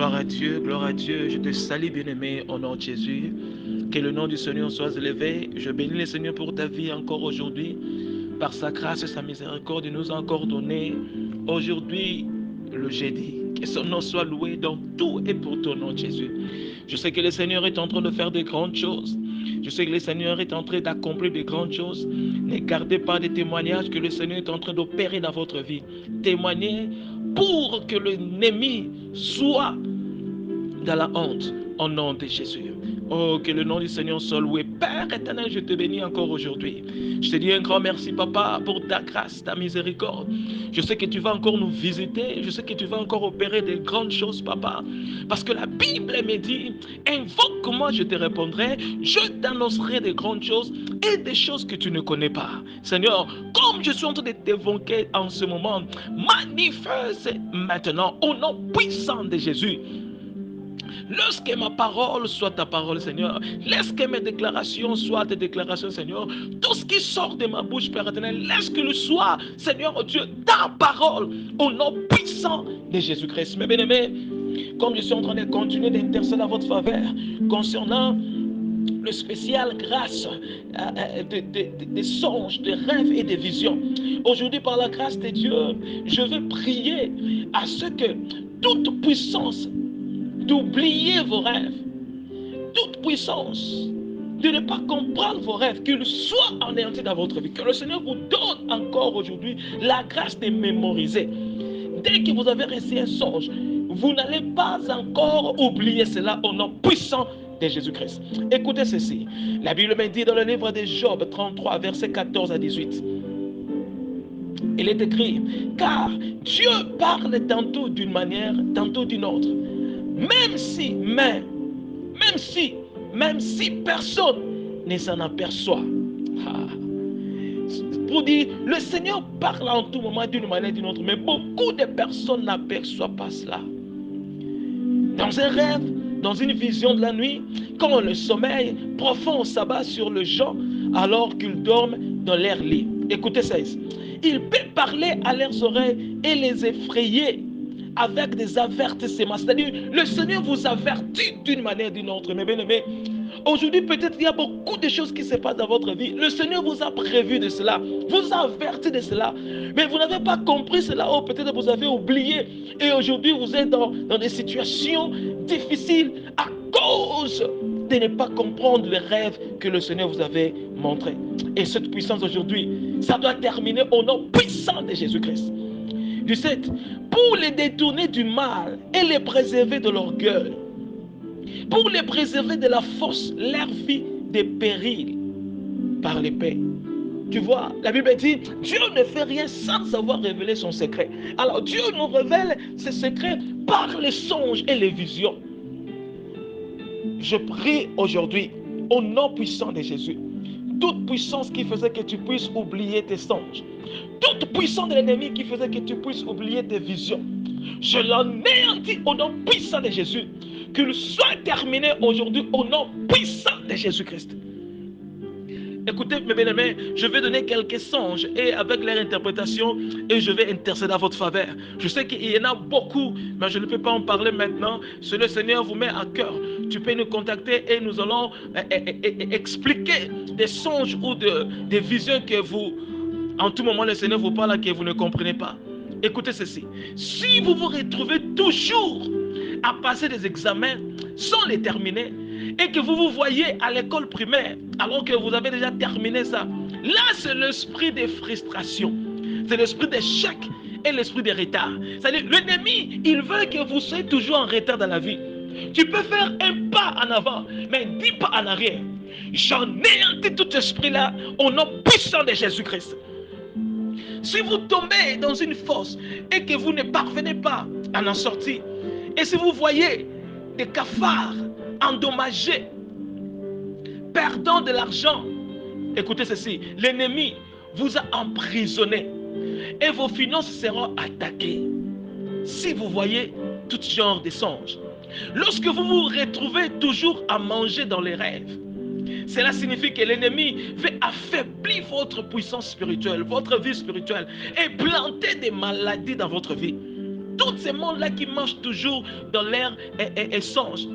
Gloire à Dieu, gloire à Dieu. Je te salue, bien-aimé, au nom de Jésus. Que le nom du Seigneur soit élevé. Je bénis le Seigneur pour ta vie encore aujourd'hui. Par sa grâce et sa miséricorde, il nous a encore donné aujourd'hui le jeudi. Que son nom soit loué dans tout et pour ton nom, Jésus. Je sais que le Seigneur est en train de faire de grandes choses. Je sais que le Seigneur est en train d'accomplir de grandes choses. Ne gardez pas des témoignages que le Seigneur est en train d'opérer dans votre vie. Témoignez pour que l'ennemi soit dans la honte, au nom de Jésus. Oh, que le nom du Seigneur soit loué. Père éternel, je te bénis encore aujourd'hui. Je te dis un grand merci, Papa, pour ta grâce, ta miséricorde. Je sais que tu vas encore nous visiter. Je sais que tu vas encore opérer de grandes choses, Papa. Parce que la Bible me dit, invoque-moi, je te répondrai. Je t'annoncerai de grandes choses et des choses que tu ne connais pas. Seigneur, comme je suis en train de t'évoquer en ce moment, manifeste maintenant au nom puissant de Jésus. Lorsque ma parole soit ta parole, Seigneur, laisse que mes déclarations soient tes déclarations, Seigneur. Tout ce qui sort de ma bouche, Père éternel, laisse que le soit, Seigneur, oh Dieu, ta parole, au nom puissant de Jésus-Christ. Mes bien-aimés, comme je suis en train de continuer d'intercéder à votre faveur concernant le spécial grâce des songes, des rêves et des visions. Aujourd'hui, par la grâce de Dieu, je veux prier à ce que toute puissance d'oublier vos rêves, toute puissance de ne pas comprendre vos rêves, qu'ils soient anéantis dans votre vie, que le Seigneur vous donne encore aujourd'hui la grâce de mémoriser. Dès que vous avez reçu un songe, vous n'allez pas encore oublier cela au nom puissant de Jésus-Christ. Écoutez ceci, la Bible me dit dans le livre de Job 33, versets 14 à 18, il est écrit, car Dieu parle tantôt d'une manière, tantôt d'une autre. Même si personne ne s'en aperçoit. Pour dire, le Seigneur parle en tout moment d'une manière ou d'une autre, mais beaucoup de personnes n'aperçoivent pas cela. Dans un rêve, dans une vision de la nuit, quand le sommeil profond s'abat sur les gens alors qu'ils dorment dans leur lit. Écoutez ça ici. Il peut parler à leurs oreilles et les effrayer avec des avertissements. C'est-à-dire, le Seigneur vous avertit d'une manière ou d'une autre. Mais bien aimé, aujourd'hui, peut-être il y a beaucoup de choses qui se passent dans votre vie. Le Seigneur vous a prévu de cela, vous a averti de cela. Mais vous n'avez pas compris cela. Oh, peut-être vous avez oublié. Et aujourd'hui, vous êtes dans des situations difficiles à cause de ne pas comprendre les rêves que le Seigneur vous avait montrés. Et cette puissance aujourd'hui, ça doit terminer au nom puissant de Jésus-Christ. Du 7, pour les détourner du mal et les préserver de l'orgueil, pour les préserver de la force, leur vie des périls par l'épée. Tu vois, la Bible dit, Dieu ne fait rien sans avoir révélé son secret. Alors Dieu nous révèle ses secrets par les songes et les visions. Je prie aujourd'hui, au nom puissant de Jésus, toute puissance qui faisait que tu puisses oublier tes songes, toute puissance de l'ennemi qui faisait que tu puisses oublier tes visions, je l'anéantis au nom puissant de Jésus. Qu'il soit terminé aujourd'hui au nom puissant de Jésus-Christ. Écoutez, mes bien-aimés, je vais donner quelques songes et avec leur interprétation, et je vais intercéder à votre faveur. Je sais qu'il y en a beaucoup, mais je ne peux pas en parler maintenant. Si le Seigneur vous met à cœur, tu peux nous contacter et nous allons expliquer des songes ou des visions que vous, en tout moment, le Seigneur vous parle et que vous ne comprenez pas. Écoutez ceci. Si vous vous retrouvez toujours à passer des examens sans les terminer, et que vous vous voyez à l'école primaire alors que vous avez déjà terminé ça, là c'est l'esprit de frustration, c'est l'esprit d'échec et l'esprit de retard. C'est-à-dire l'ennemi, il veut que vous soyez toujours en retard dans la vie. Tu peux faire un pas en avant, mais 10 pas en arrière. J'en anéantis tout esprit là au nom puissant de Jésus-Christ. Si vous tombez dans une fosse et que vous ne parvenez pas à en sortir, et si vous voyez des cafards endommagés, perdant de l'argent, écoutez ceci, l'ennemi vous a emprisonné et vos finances seront attaquées. Si vous voyez tout genre de songes, lorsque vous vous retrouvez toujours à manger dans les rêves, cela signifie que l'ennemi veut affaiblir votre puissance spirituelle, votre vie spirituelle et planter des maladies dans votre vie. tous ces mondes-là qui marchent toujours dans l'air et songent.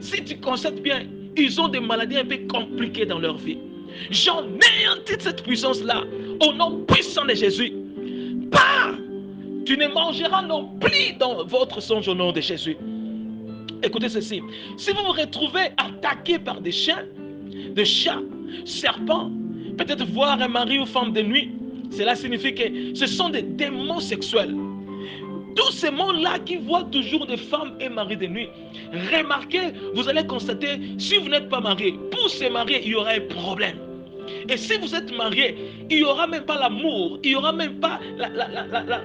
Si tu constates bien, ils ont des maladies un peu compliquées dans leur vie. J'anéantis cette puissance-là au nom puissant de Jésus. Pas, tu ne mangeras non plus dans votre songe au nom de Jésus. Écoutez ceci, si vous vous retrouvez attaqué par des chiens, des chats, serpents, peut-être voir un mari ou femme de nuit, cela signifie que ce sont des démons sexuels. Tous ces mondes-là qui voient toujours des femmes et maris de nuit, remarquez, vous allez constater, si vous n'êtes pas marié, pour se marier, il y aura un problème. Et si vous êtes marié, il n'y aura même pas l'amour, il n'y aura même pas la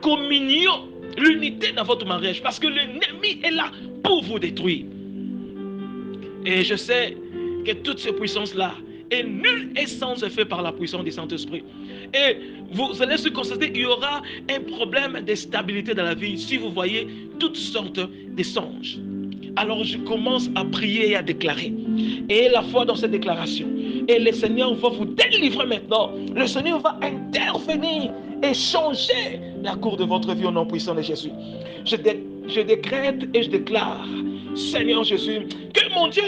communion, l'unité dans votre mariage, parce que l'ennemi est là pour vous détruire. Et je sais que toutes ces puissances-là, et nul est sans effet par la puissance du Saint-Esprit. Et vous allez se constater qu'il y aura un problème de stabilité dans la vie si vous voyez toutes sortes de songes. Alors je commence à prier et à déclarer. Et la foi dans cette déclaration. Et le Seigneur va vous délivrer maintenant. Le Seigneur va intervenir et changer la cour de votre vie au nom puissant de Jésus. Je décrète et je déclare, Seigneur Jésus, que mon Dieu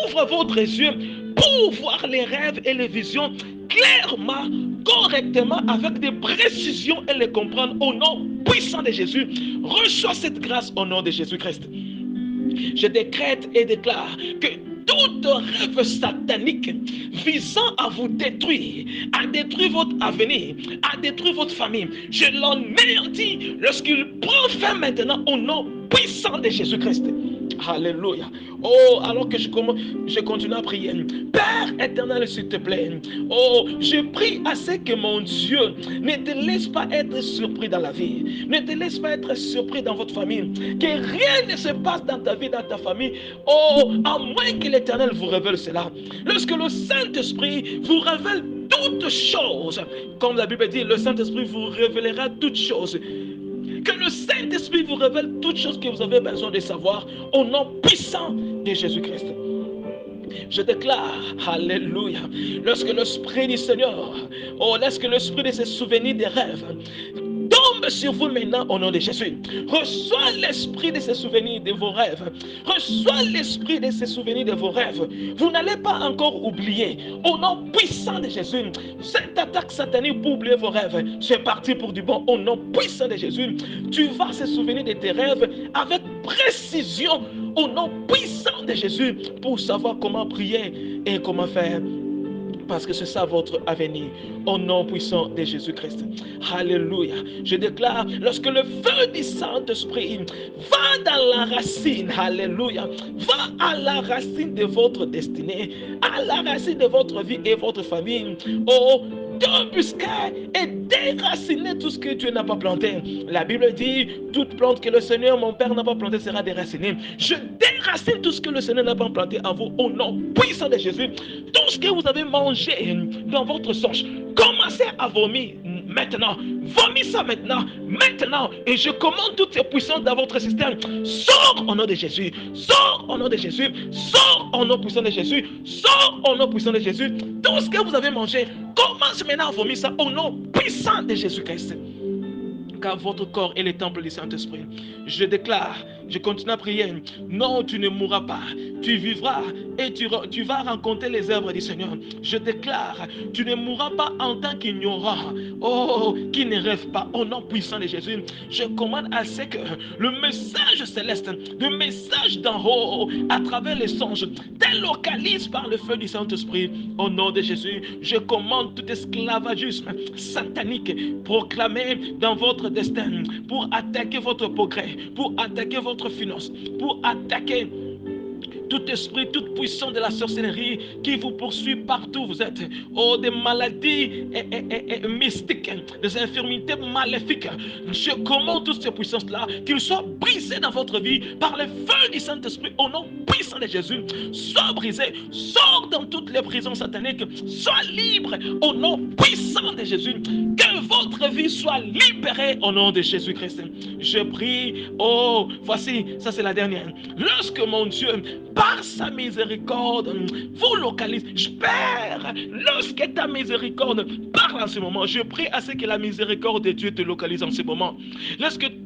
ouvre votre yeux pour voir les rêves et les visions clairement, correctement, avec des précisions et les comprendre au nom puissant de Jésus. Reçois cette grâce au nom de Jésus-Christ. Je décrète et déclare que tout rêve satanique visant à vous détruire, à détruire votre avenir, à détruire votre famille, je l'anéantis lorsqu'il prend fin maintenant au nom puissant de Jésus-Christ. Alléluia. Oh, alors que je continue à prier. Père éternel, s'il te plaît. Oh, je prie à ce que mon Dieu ne te laisse pas être surpris dans la vie. Ne te laisse pas être surpris dans votre famille. Que rien ne se passe dans ta vie, dans ta famille. Oh, à moins que l'Éternel vous révèle cela. Lorsque le Saint-Esprit vous révèle toutes choses, comme la Bible dit, le Saint-Esprit vous révélera toutes choses. Que le Saint-Esprit vous révèle toutes choses que vous avez besoin de savoir au nom puissant de Jésus-Christ. Je déclare, alléluia, lorsque l'Esprit du Seigneur, lorsque l'Esprit de ses souvenirs des rêves tombe sur vous maintenant au nom de Jésus. Reçois l'esprit de ces souvenirs de vos rêves. Reçois l'esprit de ces souvenirs de vos rêves. Vous n'allez pas encore oublier. Au nom puissant de Jésus, cette attaque satanique pour oublier vos rêves, c'est parti pour du bon. Au nom puissant de Jésus, tu vas se souvenir de tes rêves avec précision. Au nom puissant de Jésus, pour savoir comment prier et comment faire. Parce que c'est ça votre avenir, au nom puissant de Jésus-Christ. Alléluia. Je déclare, lorsque le feu du Saint-Esprit va dans la racine, alléluia, va à la racine de votre destinée, à la racine de votre vie et votre famille, d'embusquer et déraciner tout ce que Dieu n'a pas planté. La Bible dit, toute plante que le Seigneur, mon Père, n'a pas plantée sera déracinée. Je déracine tout ce que le Seigneur n'a pas planté en vous, au nom puissant de Jésus. Tout ce que vous avez mangé dans votre songe, commencez à vomir maintenant. Vomis ça maintenant, et je commande toutes ces puissances dans votre système. Sors au nom de Jésus, sors au nom de Jésus, sors au nom puissant de Jésus, sors au nom puissant de Jésus. Tout ce que vous avez mangé, commence maintenant à vomir ça au nom puissant de Jésus-Christ. Car votre corps est le temple du Saint-Esprit. Je déclare, je continue à prier. Non, tu ne mourras pas. Tu vivras et tu vas rencontrer les œuvres du Seigneur. Je déclare, tu ne mourras pas en tant qu'ignorant. Oh, qui ne rêve pas. Au nom puissant de Jésus, je commande à ce que le message céleste, le message d'en haut, à travers les songes, délocalise par le feu du Saint-Esprit. Au nom de Jésus, je commande tout esclavagisme satanique proclamé dans votre destin pour attaquer votre progrès, pour attaquer votre finance, pour attaquer tout esprit, toute puissance de la sorcellerie qui vous poursuit partout où vous êtes. Oh, des maladies mystiques, des infirmités maléfiques. Je commande toutes ces puissances-là, qu'ils soient brisées dans votre vie par le feu du Saint-Esprit au nom puissant de Jésus. Sois brisé, sors dans toutes les prisons sataniques, sois libre au nom puissant de Jésus. Que votre vie soit libérée au nom de Jésus-Christ. Je prie, voici, ça c'est la dernière. Lorsque mon Dieu, par sa miséricorde, vous localise. Père, lorsque ta miséricorde parle en ce moment, je prie à ce que la miséricorde de Dieu te localise en ce moment. Lorsque